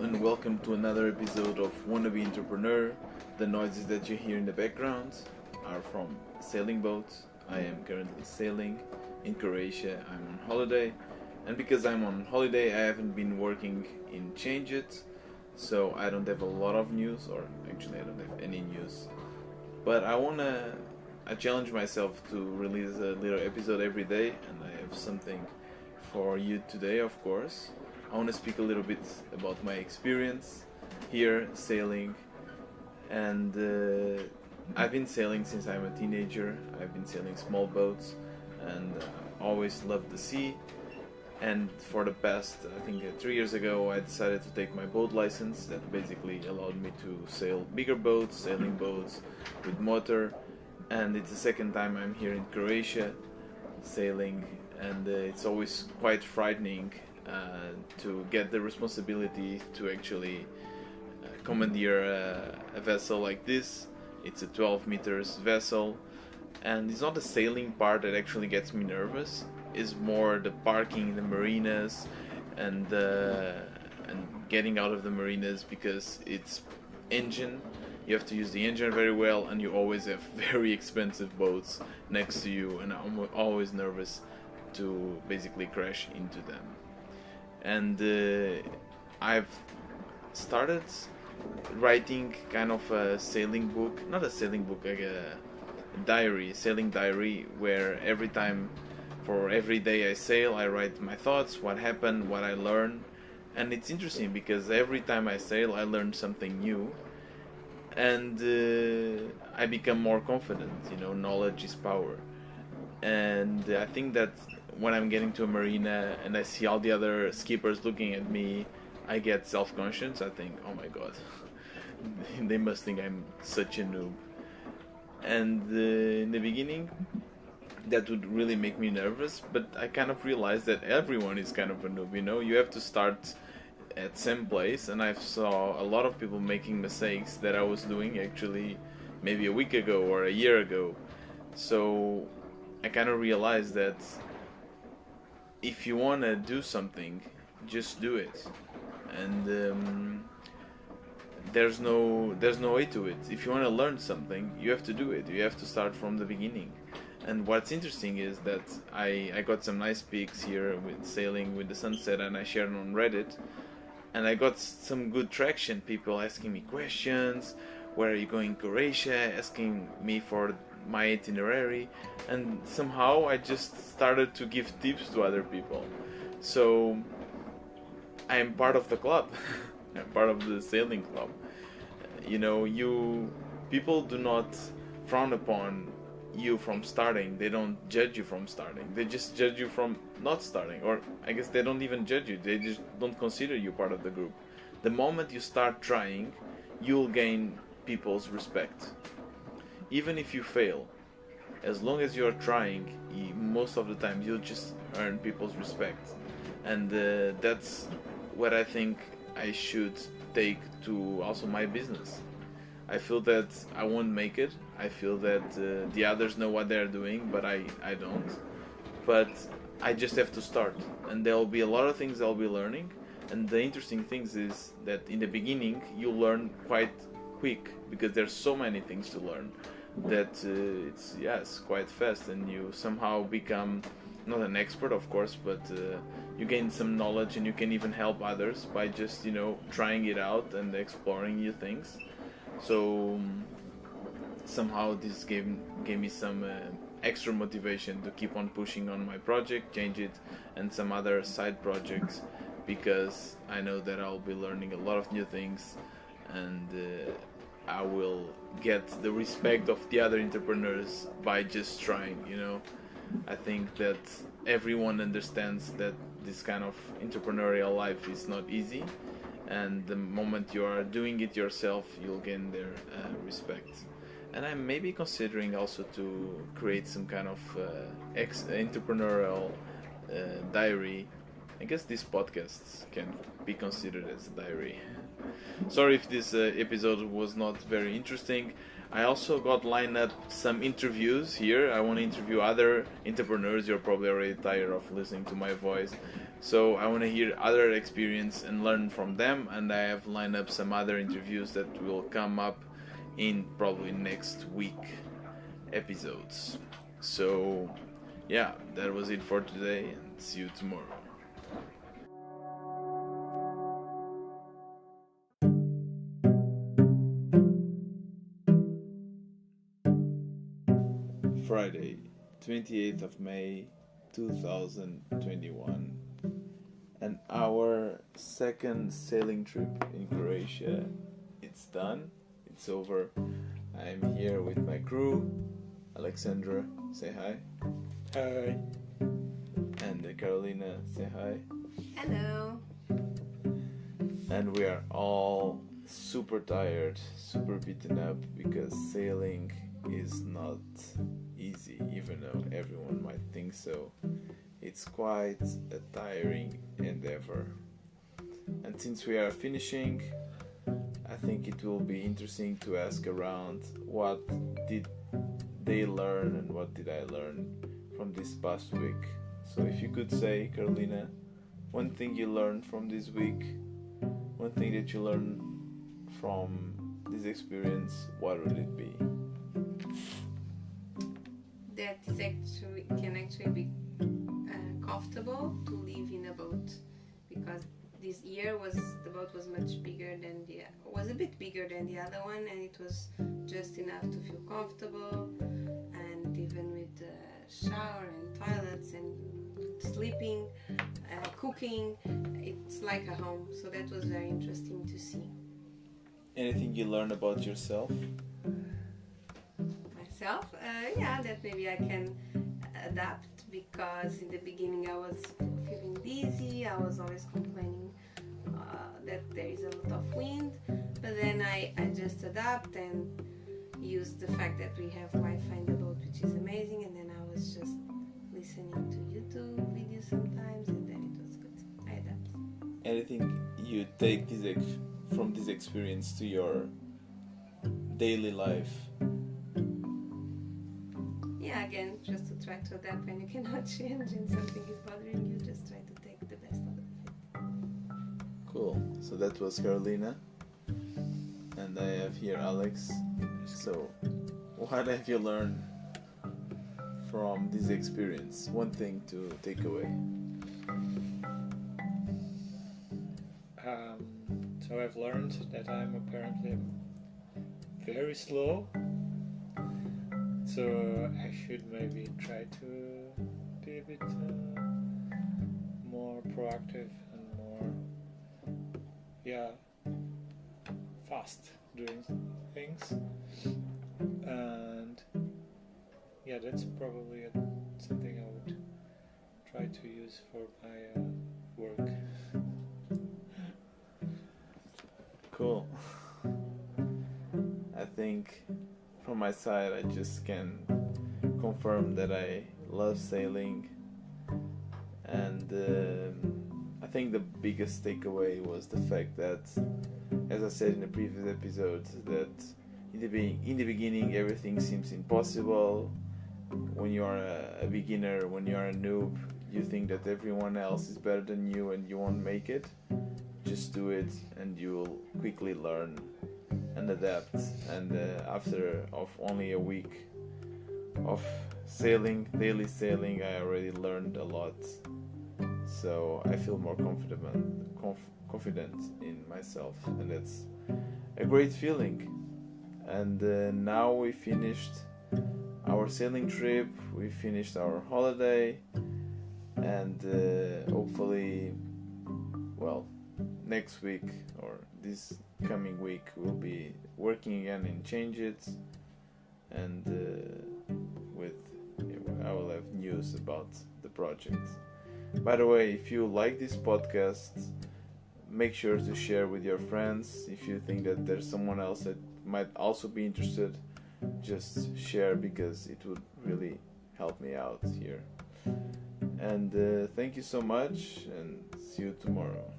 and welcome to another episode of Wannabe Entrepreneur. The noises that you hear in the background are from sailing boats. I am currently sailing in Croatia. I'm on holiday, and because I'm on holiday, I haven't been working in Change It, so I don't have a lot of news, or actually, I don't have any news. But I challenge myself to release a little episode every day, and I have something for you today, of course. I want to speak a little bit about my experience here sailing, and I've been sailing since I'm a teenager. I've been sailing small boats, and always loved the sea. And for the past, I think 3 years ago, I decided to take my boat license. That basically allowed me to sail bigger boats, sailing boats with motor. And it's the second time I'm here in Croatia sailing, and it's always quite frightening to get the responsibility to actually commandeer a vessel like this. It's a 12 meters vessel, and it's not the sailing part that actually gets me nervous. It's more the parking in the marinas and getting out of the marinas, because it's engine. You have to use the engine very well, and you always have very expensive boats next to you, and I'm always nervous to basically crash into them. And I've started writing kind of a sailing book, not a sailing book, like a diary, sailing diary, where for every day I sail, I write my thoughts, what happened, what I learned. And it's interesting because every time I sail, I learn something new, and I become more confident. Knowledge is power. And I think that when I'm getting to a marina and I see all the other skippers looking at me, I get self-conscious. I think, oh my god, they must think I'm such a noob. And in the beginning, that would really make me nervous, but I kind of realized that everyone is kind of a noob. You have to start at some place, and I saw a lot of people making mistakes that I was doing actually maybe a week ago or a year ago. So I kind of realized that if you want to do something, just do it. And there's no way to it. If you want to learn something, you have to do it. You have to start from the beginning. And what's interesting is that I got some nice pics here with sailing with the sunset, and I shared on Reddit, and I got some good traction. People asking me questions, where are you going in Croatia, asking me for my itinerary, and somehow I just started to give tips to other people. So I am part of the club. I'm part of the sailing club. People do not frown upon you from starting. They don't judge you from starting. They just judge you from not starting. Or I guess they don't even judge you. They just don't consider you part of the group. The moment you start trying, you'll gain people's respect. Even if you fail, as long as you're trying, most of the time you'll just earn people's respect. And that's what I think I should take to also my business. I feel that I won't make it. I feel that the others know what they're doing, but I don't. But I just have to start, and there'll be a lot of things I'll be learning. And the interesting things is that in the beginning you'll learn quite quick, because there's so many things to learn that it's quite fast, and you somehow become not an expert, of course, but you gain some knowledge, and you can even help others by just trying it out and exploring new things. So somehow this gave me some extra motivation to keep on pushing on my project, Change It, and some other side projects, because I know that I'll be learning a lot of new things, and I will get the respect of the other entrepreneurs by just trying. I think that everyone understands that this kind of entrepreneurial life is not easy, and the moment you are doing it yourself, you'll gain their respect. And I'm maybe considering also to create some kind of entrepreneurial diary. I guess these podcasts can be considered as a diary. Sorry if this episode was not very interesting. I also got lined up some interviews here. I want to interview other entrepreneurs. You're probably already tired of listening to my voice. So I want to hear other experience and learn from them. And I have lined up some other interviews that will come up in probably next week episodes. So yeah, that was it for today, and see you tomorrow. Friday, 28th of May 2021, and our second sailing trip in Croatia, it's done, it's over. I'm here with my crew. Alexandra, say hi. Hi. And Carolina, say hi. Hello. And we are all super tired, super beaten up, because sailing is not easy, even though everyone might think so. It's quite a tiring endeavor. And since we are finishing, I think it will be interesting to ask around what did they learn and what did I learn from this past week. So if you could say, Carolina, one thing you learned from this week, one thing that you learned from this experience, what would it be? That is can actually be comfortable to live in a boat, because this year the boat was much bigger than was a bit bigger than the other one, and it was just enough to feel comfortable, and even with the shower and toilets and sleeping, cooking, it's like a home. So that was very interesting to see. Anything you learned about yourself? Myself, that maybe I can adapt, because in the beginning I was feeling dizzy. I was always complaining that there is a lot of wind, but then I just adapt and use the fact that we have Wi-Fi in the boat, which is amazing, and then I was just listening to YouTube videos sometimes, and then it was good. I adapt. Anything you take from this experience to your daily life? Yeah, again, just to try to adapt when you cannot change and something is bothering you, just try to take the best out of it. Cool. So that was Carolina, and I have here Alex. So what have you learned from this experience? One thing to take away. So I've learned that I'm apparently very slow, so I should maybe try to be a bit more proactive and more fast doing things. And that's probably something I would try to use for my work. Cool. I think from my side I just can confirm that I love sailing, and I think the biggest takeaway was the fact that, as I said in the previous episode, that in the beginning everything seems impossible. When you are a beginner, when you are a noob, you think that everyone else is better than you and you won't make it. Just do it and you'll quickly learn and adapt. And after only a week of daily sailing, I already learned a lot. So I feel more confident in myself, and that's a great feeling. And now we finished our sailing trip, we finished our holiday, and hopefully, next week or this coming week we'll be working again in Change It, and I will have news about the project. By the way, if you like this podcast, make sure to share with your friends. If you think that there's someone else that might also be interested, just share, because it would really help me out here. And thank you so much, and see you tomorrow.